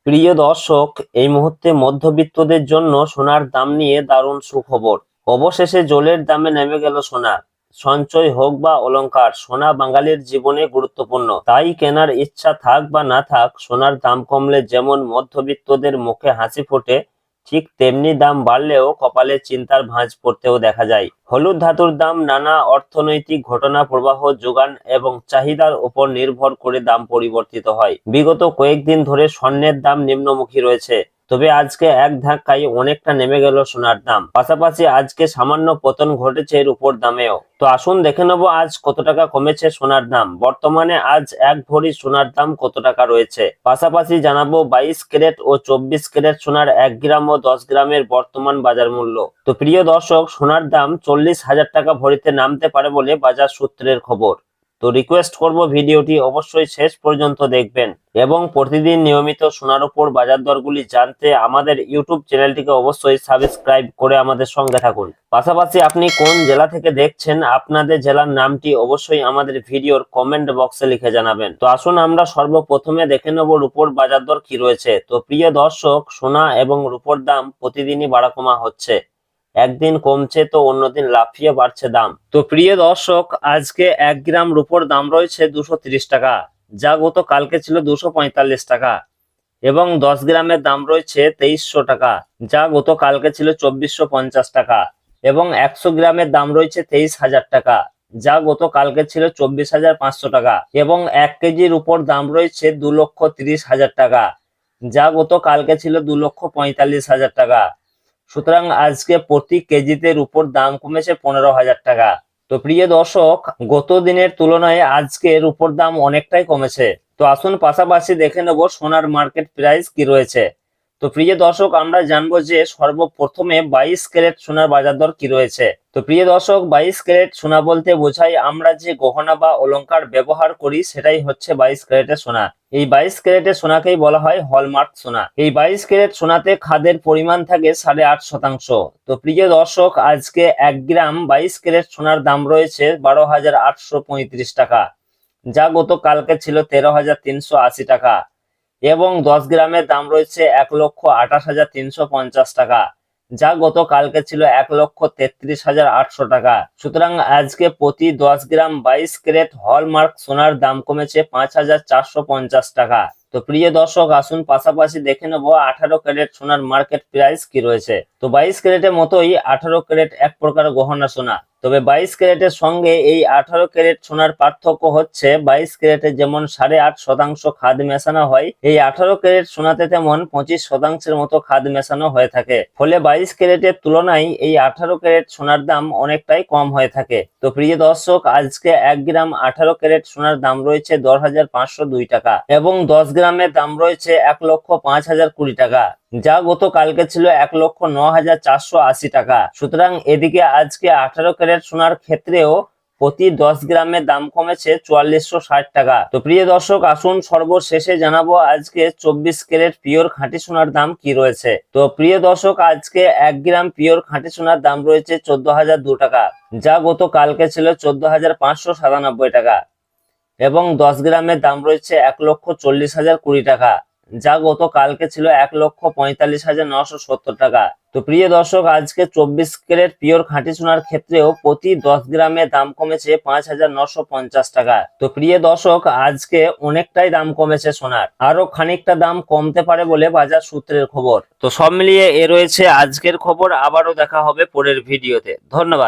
প্রিয় দর্শক, এই মুহূর্তে মধ্যবিত্তদের জন্য সোনার দাম নিয়ে দারুণ সুখবর। অবশেষে জলের দামে নেমে গেল সোনা। সঞ্চয় হোক বা অলংকার, সোনা বাঙালির জীবনে গুরুত্বপূর্ণ। তাই কেনার ইচ্ছা থাক বা না থাক, সোনার দাম কমলে যেমন মধ্যবিত্তদের মুখে হাসি ফোটে, ঠিক তেমনি দাম বাড়লেও কপালে চিন্তার ভাঁজ পড়তেও দেখা যায়। হলুদ ধাতুর দাম নানা অর্থনৈতিক ঘটনা, প্রবাহ, যোগান এবং চাহিদার উপর নির্ভর করে দাম পরিবর্তিত হয়। বিগত কয়েকদিন ধরে স্বর্ণের দাম নিম্নমুখী রয়েছে, তবে আজকে এক ধাক্কায় অনেকটা নেমে গেল সোনার দাম। পাশাপাশি আজকে সামান্য পতন ঘটেছে রূপোর দামেও। তো আসুন দেখে নেবো আজ কত টাকা কমেছে সোনার দাম। বর্তমানে আজ এক ভরি সোনার দাম কত টাকা রয়েছে। পাশাপাশি জানাবো 22 ক্যারেট ও 24 ক্যারেট সোনার 1 গ্রাম ও 10 গ্রামের বর্তমান বাজার মূল্য। তো প্রিয় দর্শক, সোনার দাম 40,000 টাকা ভরিতে নামতে পারে বলে বাজার সূত্রের খবর। তো রিকোয়েস্ট করব ভিডিওটি অবশ্যই শেষ পর্যন্ত দেখবেন এবং প্রতিদিন নিয়মিত সোনার উপর বাজার দরগুলি জানতে আমাদের ইউটিউব চ্যানেলটিকে অবশ্যই সাবস্ক্রাইব করে আমাদের সঙ্গে থাকুন। পাশাপাশি আপনি কোন জেলা থেকে দেখছেন, আপনাদের জেলার নামটি অবশ্যই আমাদের ভিডিওর কমেন্ট বক্সে লিখে জানাবেন। তো আসুন আমরা সর্বপ্রথমে দেখে নেব রূপোর বাজার দর কি রয়েছে। তো প্রিয় দর্শক, সোনা এবং রূপোর দাম প্রতিদিনই বাড়া কমা হচ্ছে। একদিন কমছে তো অন্যদিন লাফিয়ে বাড়ছে দাম। তো প্রিয় দর্শক, আজকে 1 গ্রাম রূপোর দাম রয়েছে 230 টাকা, যা গত কালকে ছিল 245 টাকা। এবং 10 গ্রামের দাম রয়েছে 2300 টাকা, যা গত কালকে ছিল 2450 টাকা। এবং 100 গ্রামের দাম রয়েছে 23,000 টাকা, যা গত কালকে ছিল 24,500 টাকা। এবং 1 কেজির উপর দাম রয়েছে 2,30,000 টাকা, যা গত কালকে ছিল 2,45,000 টাকা। সুতরাং আজকে প্রতি কেজিতে রূপোর দাম কমেছে 15,000 টাকা। তো প্রিয় দর্শক, গত দিনের তুলনায় আজকে রূপোর দাম অনেকটাই কমেছে। তো আসুন পাশাপাশি দেখে নেব সোনার মার্কেট প্রাইস কি রয়েছে। তো প্রিয় দর্শক, আমরা জানবো যে সর্বপ্রথমে 22 ক্যারেট সোনার বাজার দর কি রয়েছে। তো প্রিয় দর্শক, 22 ক্যারেট সোনা বলতে বোঝায় আমরা যে গহনা বা অলংকার ব্যবহার করি সেটাই হচ্ছে 22 ক্যারেটের সোনা। এই 22 ক্যারেটের সোনাকেই বলা হয় হলমার্ক সোনা। এই 22 ক্যারেট সোনাতে খাদের পরিমাণ থাকে 8.5%। তো প্রিয় দর্শক, আজকে 1 গ্রাম 22 ক্যারেট সোনার দাম রয়েছে 12,835 টাকা, যা গত কালকে ছিল 13,380 টাকা। এবং 10 গ্রামের দাম রয়েছে 1,28,350 টাকা, যা গত কালকে ছিল 1,33,800 টাকা। সুতরাং আজকে প্রতি 10 গ্রাম 22 ক্যারেট হলমার্ক সোনার দাম কমেছে 5,450 টাকা। তো প্রিয় দর্শক, আসুন পাশাপাশি দেখে নেব 18 ক্যারেট সোনার মার্কেট প্রাইস কি রয়েছে। তো 22 ক্যারেটের মতোই 18 ক্যারেট এক প্রকার গহনা সোনা, তবে 22 ক্যারেটের সঙ্গে এই 18 ক্যারেট সোনার পার্থক্য হচ্ছে 22 ক্যারেটে যেমন 8.5% খাদ মেশানো হয়, এই 18 ক্যারেট সোনাতে তেমন 25% মতো খাদ মেশানো হয়ে থাকে। ফলে 22 ক্যারেটের তুলনায় এই 18 ক্যারেট সোনার দাম অনেকটাই কম হয়ে থাকে। তো প্রিয় দর্শক, আজকে 1 গ্রাম 18 ক্যারেট সোনার দাম রয়েছে 10,502 টাকা এবং 10 গ্রামের দাম রয়েছে 1,05,020 টাকা, যা গত কালকে ছিল 1,09,480 টাকা। সুতরাং এদিকে আজকে 18 ক্যারেট সোনার ক্ষেত্রেও প্রতি 10 গ্রামের দাম কমেছে 4460 টাকা। তো প্রিয় দর্শক, আসুন সর্বশেষে জানাবো আজকে 24 ক্যারেট পিওর খাঁটি সোনার দাম কি রয়েছে। তো প্রিয় দর্শক, আজকে 1 গ্রাম পিওর খাঁটি সোনার দাম রয়েছে 14,002 টাকা, যা গত কালকে ছিল 14,597 টাকা। এবং 10 গ্রামের দাম রয়েছে 1,40,020 টাকা, যা গত কালকে ছিল 1,45,970 টাকা। তো প্রিয় দর্শক, আজকে 24 ক্যারেট পিওর খাঁটি সোনার ক্ষেত্রেও প্রতি 10 গ্রামে দাম কমেছে 5,950 টাকা। তো প্রিয় দর্শক, আজকে অনেকটাই দাম কমেছে সোনার, আরো খানিকটা দাম কমতে পারে বলে বাজার সূত্রের খবর। তো সব মিলিয়ে এ রয়েছে আজকের খবর। আবারও দেখা হবে পরের ভিডিওতে। ধন্যবাদ।